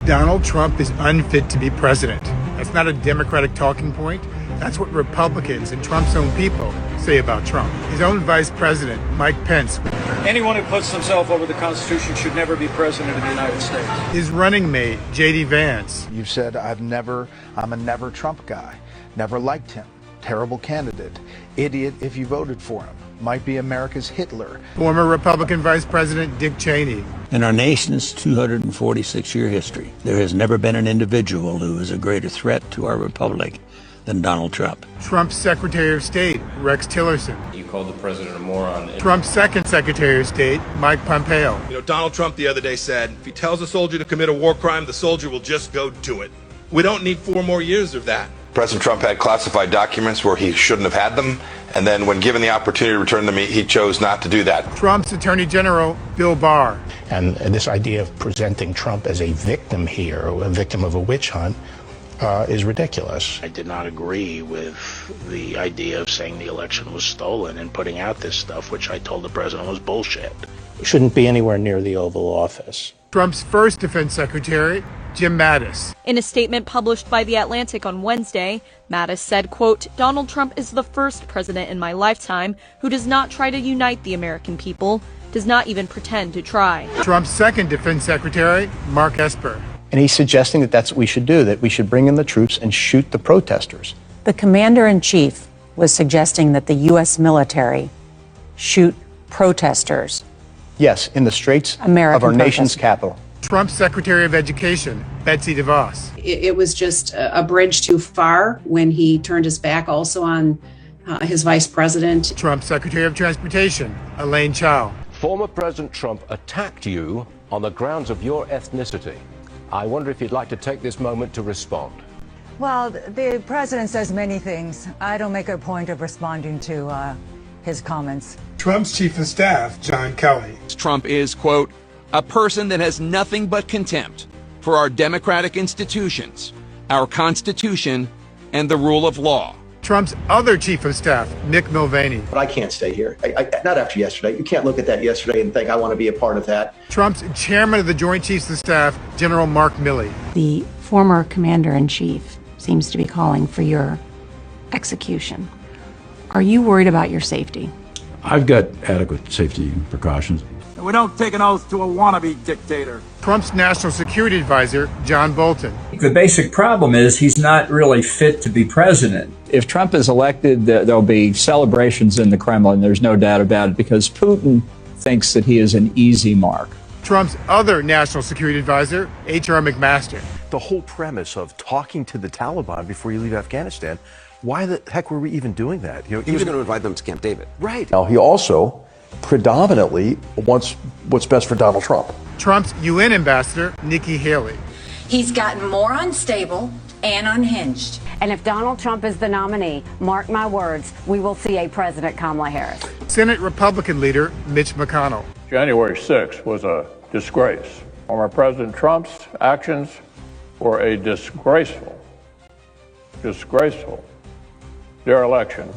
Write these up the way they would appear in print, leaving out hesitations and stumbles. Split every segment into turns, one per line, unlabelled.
Donald Trump is unfit to be president. That's not a Democratic talking point. That's what Republicans and Trump's own people say about Trump. His own vice president, Mike Pence.
Anyone who puts himself over the Constitution should never be president of the United States.
His running mate, J.D. Vance.
You've said, I'm a never Trump guy. Never liked him. Terrible candidate. Idiot if you voted for him. Might be America's Hitler.
Former Republican Vice President Dick Cheney.
In our nation's 246-year history, there has never been an individual who is a greater threat to our republic than Donald Trump.
Trump's Secretary of State, Rex Tillerson.
You called the president a moron.
Trump's second Secretary of State, Mike Pompeo.
Donald Trump the other day said, if he tells a soldier to commit a war crime, the soldier will just go do it. We don't need 4 more years of that.
President Trump had classified documents where he shouldn't have had them, and then when given the opportunity to return them, he chose not to do that.
Trump's Attorney General, Bill Barr.
And this idea of presenting Trump as a victim here, a victim of a witch hunt, is ridiculous.
I did not agree with the idea of saying the election was stolen and putting out this stuff, which I told the president was bullshit.
Shouldn't be anywhere near the Oval Office.
Trump's first defense secretary, Jim Mattis.
In a statement published by The Atlantic on Wednesday, Mattis said, quote, Donald Trump is the first president in my lifetime who does not try to unite the American people, does not even pretend to try.
Trump's second defense secretary, Mark Esper.
And he's suggesting that that's what we should do, that we should bring in the troops and shoot the protesters.
The commander-in-chief was suggesting that the U.S. military shoot protesters.
Yes, in the streets of our nation's capital.
Trump's Secretary of Education, Betsy DeVos.
It was just a bridge too far when he turned his back also on his vice president.
Trump's Secretary of Transportation, Elaine Chao.
Former President Trump attacked you on the grounds of your ethnicity. I wonder if you'd like to take this moment to respond.
Well, the president says many things. I don't make a point of responding to his comments.
Trump's Chief of Staff, John Kelly.
Trump is, quote, a person that has nothing but contempt for our democratic institutions, our Constitution, and the rule of law.
Trump's other Chief of Staff, Mick Mulvaney.
But I can't stay here. Not after yesterday. You can't look at that yesterday and think I want to be a part of that.
Trump's Chairman of the Joint Chiefs of Staff, General Mark Milley.
The former commander-in-chief seems to be calling for your execution. Are you worried about your safety?
I've got adequate safety precautions.
And we don't take an oath to a wannabe dictator.
Trump's National Security Advisor, John Bolton.
The basic problem is he's not really fit to be president.
If Trump is elected, there'll be celebrations in the Kremlin, there's no doubt about it, because Putin thinks that he is an easy mark.
Trump's other National Security Advisor, H.R. McMaster.
The whole premise of talking to the Taliban before you leave Afghanistan, why the heck were we even doing that?
He was going to invite them to Camp David.
Right.
Now, he also predominantly wants what's best for Donald Trump.
Trump's UN Ambassador, Nikki Haley.
He's gotten more unstable and unhinged.
And if Donald Trump is the nominee, mark my words, we will see a President Kamala Harris.
Senate Republican leader Mitch McConnell.
January 6th was a disgrace. Former President Trump's actions were a disgraceful dereliction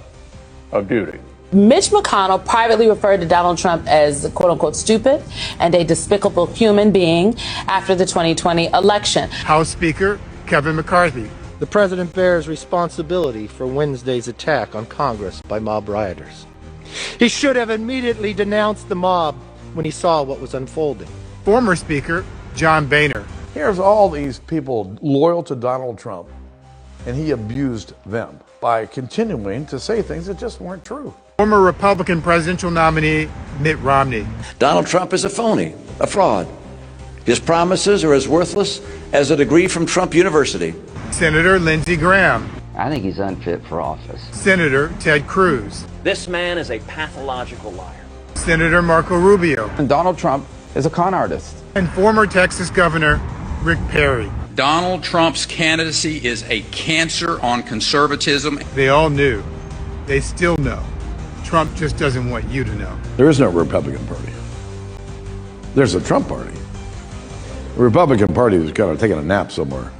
of duty.
Mitch McConnell privately referred to Donald Trump as, quote unquote, stupid and a despicable human being after the 2020 election.
House Speaker Kevin McCarthy.
The president bears responsibility for Wednesday's attack on Congress by mob rioters. He should have immediately denounced the mob when he saw what was unfolding.
Former Speaker John Boehner.
Here's all these people loyal to Donald Trump, and he abused them by continuing to say things that just weren't true.
Former Republican presidential nominee Mitt Romney.
Donald Trump is a phony, a fraud. His promises are as worthless as a degree from Trump University.
Senator Lindsey Graham.
I think he's unfit for office.
Senator Ted Cruz.
This man is a pathological liar.
Senator Marco Rubio.
And Donald Trump is a con artist.
And former Texas Governor Rick Perry.
Donald Trump's candidacy is a cancer on conservatism.
They all knew. They still know. Trump just doesn't want you to know.
There is no Republican Party. There's a Trump Party. The Republican Party is kind of taking a nap somewhere.